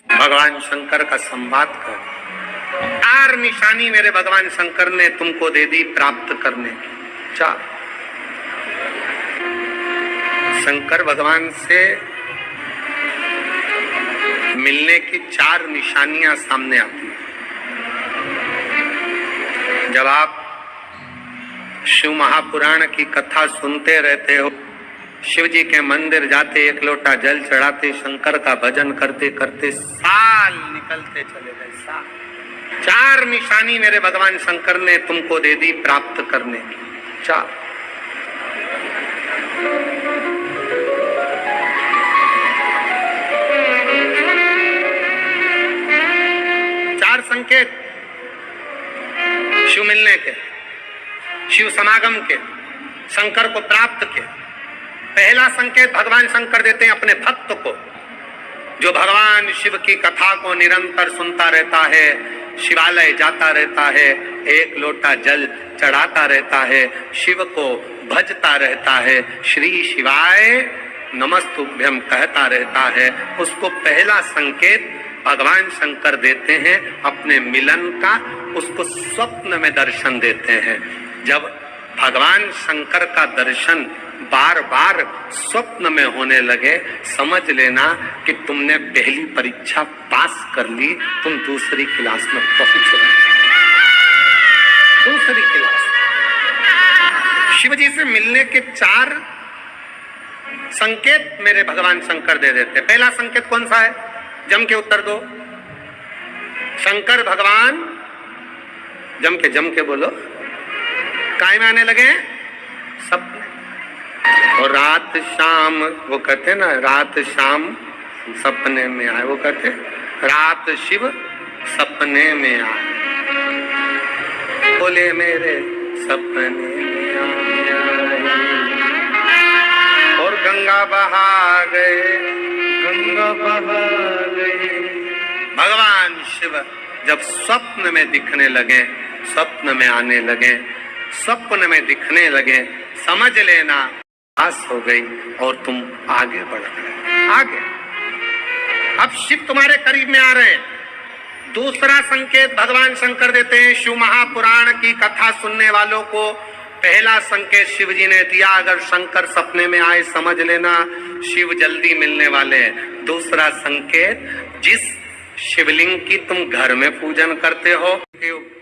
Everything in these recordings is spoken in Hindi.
भगवान शंकर का संवाद कर। 4 निशानी मेरे भगवान शंकर ने तुमको दे दी प्राप्त करने की। 4 शंकर भगवान से मिलने की 4 निशानियां सामने आती हैं। जब आप शिव महापुराण की कथा सुनते रहते हो, शिव जी के मंदिर जाते, 1 लोटा जल चढ़ाते, शंकर का भजन करते करते साल निकलते चले गए। साल। 4 निशानी मेरे भगवान शंकर ने तुमको दे दी प्राप्त करने की। 4 संकेत शिव मिलने के, शिव समागम के, शंकर को प्राप्त के। पहला संकेत भगवान शंकर देते हैं अपने भक्त को, जो भगवान शिव की कथा को निरंतर सुनता रहता है, शिवालय जाता रहता है, 1 लोटा जल चढ़ाता रहता है, शिव को भजता रहता है, श्री शिवाय नमस्तुभ्यम कहता रहता है। उसको पहला संकेत भगवान शंकर देते हैं अपने मिलन का, उसको स्वप्न में दर्शन देते हैं। जब भगवान शंकर का दर्शन बार बार स्वप्न में होने लगे, समझ लेना कि तुमने पहली परीक्षा पास कर ली, तुम दूसरी क्लास में पहुंच गए। दूसरी क्लास। शिव जी से मिलने के 4 संकेत मेरे भगवान शंकर दे देते। पहला संकेत कौन सा है? जम के उत्तर दो। शंकर भगवान जम के बोलो। काय में आने लगे? सपने। और रात शाम, वो कहते ना, रात शाम सपने में आए। वो कहते रात शिव सपने में आए, बोले मेरे सपने में आए। और गंगा बहा गए, गंगा बहा गए। भगवान शिव जब स्वप्न में दिखने लगे, स्वप्न में आने लगे, स्वप्न में दिखने लगे, समझ लेना पास हो गई और तुम आगे बढ़ गए। आगे अब शिव तुम्हारे करीब में आ रहे हैं। दूसरा संकेत भगवान शंकर देते हैं शिव महापुराण की कथा सुनने वालों को। पहला संकेत शिव जी ने दिया, अगर शंकर सपने में आए समझ लेना शिव जल्दी मिलने वाले हैं। दूसरा संकेत, जिस शिवलिंग की तुम घर में पूजन करते हो,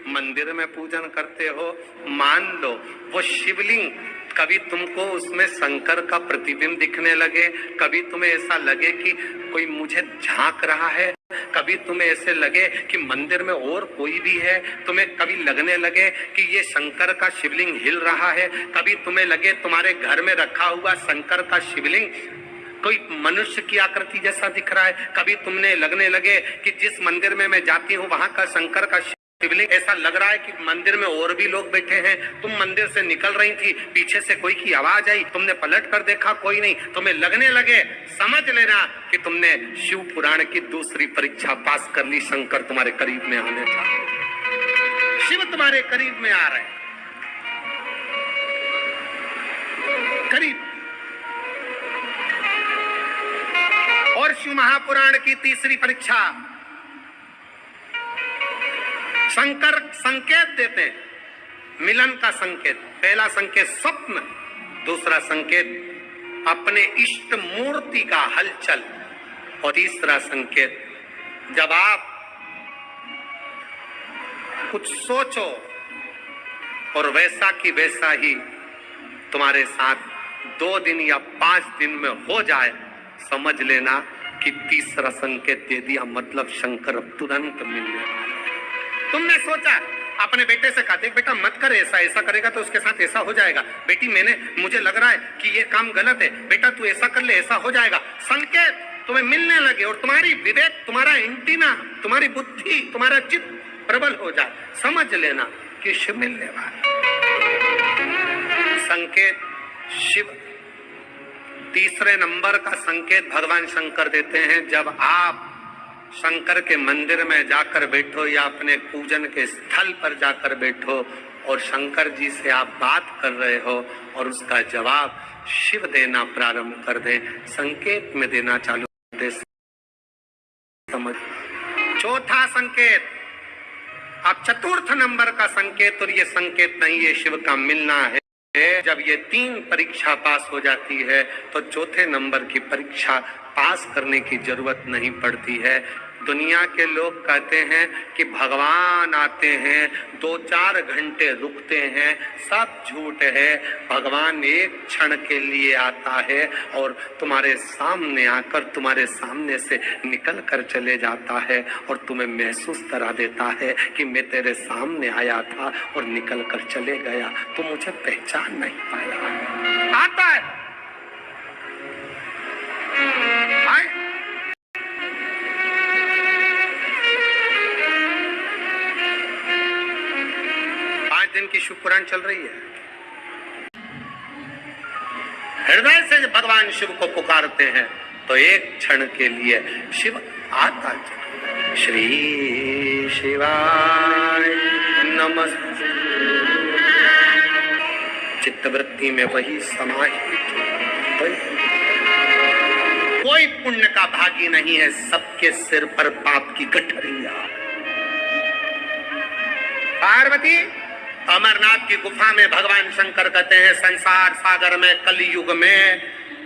मंदिर में पूजन करते हो, मान लो वो शिवलिंग कभी तुमको उसमें शंकर का प्रतिबिंब दिखने लगे, कभी तुम्हें ऐसा लगे कि कोई मुझे झांक रहा है, कभी तुम्हें ऐसे लगे कि मंदिर में और कोई भी है, तुम्हें कभी लगने लगे कि ये शंकर का शिवलिंग हिल रहा है, कभी तुम्हें लगे तुम्हारे घर में रखा हुआ शंकर का शिवलिंग कोई मनुष्य की आकृति जैसा दिख रहा है, कभी तुमने लगने लगे कि जिस मंदिर में मैं जाती हूँ वहां का शंकर का शिवलिंग ऐसा लग रहा है कि मंदिर में और भी लोग बैठे हैं। तुम मंदिर से निकल रही थी, पीछे से कोई की आवाज आई, तुमने पलट कर देखा कोई नहीं, तुम्हें लगने लगे, समझ लेना कि तुमने शिव पुराण की दूसरी परीक्षा पास कर ली। शंकर तुम्हारे करीब में आने था, शिव तुम्हारे करीब में आ रहे, करीब। और शिव महापुराण की तीसरी परीक्षा, शंकर संकेत देते हैं मिलन का संकेत। पहला संकेत स्वप्न, दूसरा संकेत अपने इष्ट मूर्ति का हलचल, और तीसरा संकेत जब आप कुछ सोचो और वैसा की वैसा ही तुम्हारे साथ 2 दिन या 5 दिन में हो जाए, समझ लेना कि तीसरा संकेत दे दिया, मतलब शंकर तुरंत मिलने वाला। तुमने सोचा, अपने बेटे से कहा, देख बेटा मत कर ऐसा, ऐसा करेगा तो उसके साथ ऐसा हो जाएगा। बेटी मुझे लग रहा है कि ये काम गलत है, बेटा तू ऐसा कर ले, ऐसा हो जाएगा। संकेत तुम्हें मिलने लगे और तुम्हारी विवेक, तुम्हारा एंटीना, तुम्हारी बुद्धि, तुम्हारा चित्त प्रबल हो जाए, समझ लेना कि शिव मिलने वाला। संकेत शिव। तीसरे नंबर का संकेत भगवान शंकर देते हैं, जब आप शंकर के मंदिर में जाकर बैठो या अपने पूजन के स्थल पर जाकर बैठो और शंकर जी से आप बात कर रहे हो और उसका जवाब शिव देना प्रारंभ कर दे, संकेत में देना चालू कर दे, समझ। चौथा संकेत, अब चतुर्थ नंबर का संकेत, और ये संकेत नहीं, ये शिव का मिलना है। जब ये 3 परीक्षा पास हो जाती है तो चौथे नंबर की परीक्षा पास करने की जरूरत नहीं पड़ती है। दुनिया के लोग कहते हैं कि भगवान आते हैं, 2-4 घंटे रुकते हैं, सब झूठ है। भगवान एक क्षण के लिए आता है और तुम्हारे सामने आकर तुम्हारे सामने से निकल कर चले जाता है और तुम्हें महसूस करा देता है कि मैं तेरे सामने आया था और निकल कर चले गया, तुम मुझे पहचान नहीं पाया। आता है, आए? 5 दिन की शिव पुराण चल रही है। हृदय से भगवान शिव को पुकारते हैं तो एक क्षण के लिए शिव आता है। श्री शिवाय नमस्ते। चित्तवृत्ति में वही समाहित। कोई पुण्य का भागी नहीं है, सबके सिर पर पाप की गठरिया। पार्वती, अमरनाथ की गुफा में भगवान शंकर कहते हैं, संसार सागर में कलयुग में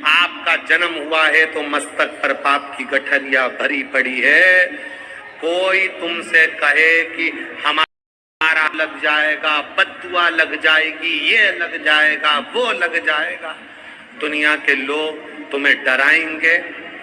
आपका जन्म हुआ है तो मस्तक पर पाप की गठरिया भरी पड़ी है। कोई तुमसे कहे कि हमारा लग जाएगा, बद्दुआ लग जाएगी, ये लग जाएगा, वो लग जाएगा, दुनिया के लोग तुम्हें डराएंगे,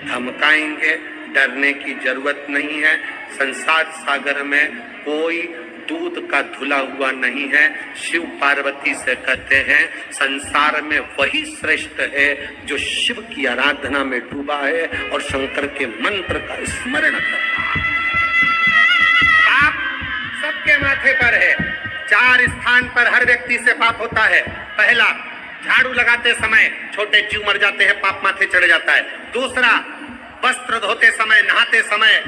धमकाएंगे। डरने की जरूरत नहीं है। संसार सागर में कोई दूध का धुला हुआ नहीं है। शिव पार्वती से कहते हैं, संसार में वही श्रेष्ठ है जो शिव की आराधना में डूबा है और शंकर के मंत्र का स्मरण करता है। पाप सबके माथे पर है। 4 स्थान पर हर व्यक्ति से पाप होता है। पहला, झाड़ू लगाते समय छोटे जीव मर जाते हैं, पाप माथे चढ़ जाता है। दूसरा, वस्त्र धोते समय, नहाते समय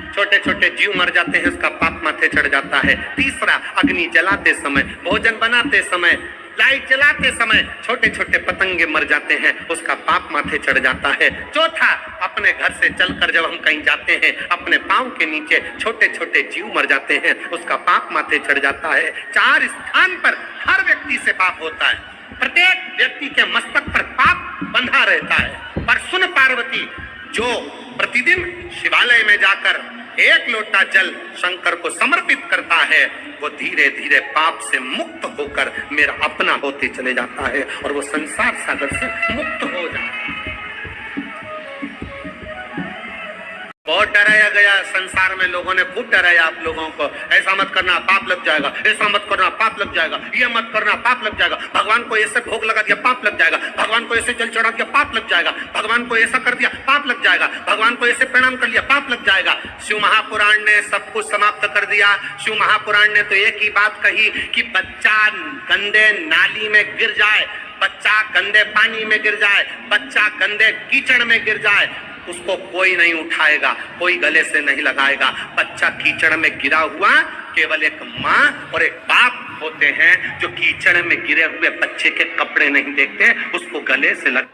छोटे छोटे जीव मर जाते हैं, उसका पाप माथे चढ़ जाता है। तीसरा, अग्नि जलाते समय, भोजन बनाते समय, लाइट जलाते समय छोटे छोटे पतंगे मर जाते हैं, उसका पाप माथे चढ़ जाता है। चौथा, अपने घर से चलकर जब हम कहीं जाते हैं, अपने पांव के नीचे छोटे छोटे जीव मर जाते हैं, उसका पाप माथे चढ़ जाता है। 4 स्थान पर हर व्यक्ति से पाप होता है। प्रत्येक व्यक्ति के मस्तक पर पाप बंधा रहता है। पर सुन पार्वती, जो प्रतिदिन शिवालय में जाकर 1 लोटा जल शंकर को समर्पित करता है, वो धीरे धीरे पाप से मुक्त होकर मेरा अपना होते चले जाता है और वो संसार सागर से मुक्त हो जाता है। बहुत डराया गया संसार में, लोगों ने बहुत डराया आप लोगों को, ऐसा मत करना पाप लग जाएगा, ऐसा मत करना पाप लग जाएगा, ये मत करना पाप लग जाएगा, भगवान को ऐसे भोग लगा दिया पाप लग जाएगा, भगवान को ऐसे जल चढ़ा दिया पाप लग जाएगा, भगवान को ऐसा कर दिया पाप लग जाएगा, भगवान को ऐसे प्रणाम कर लिया पाप लग जाएगा। शिव महापुराण ने सब कुछ समाप्त कर दिया। शिव महापुराण ने तो एक ही बात कही कि बच्चा गंदे नाली में गिर जाए, बच्चा गंदे पानी में गिर जाए, बच्चा गंदे कीचड़ में गिर जाए, उसको कोई नहीं उठाएगा, कोई गले से नहीं लगाएगा। बच्चा कीचड़ में गिरा हुआ केवल एक माँ और एक बाप होते हैं जो कीचड़ में गिरे हुए बच्चे के कपड़े नहीं देखते, उसको गले से लग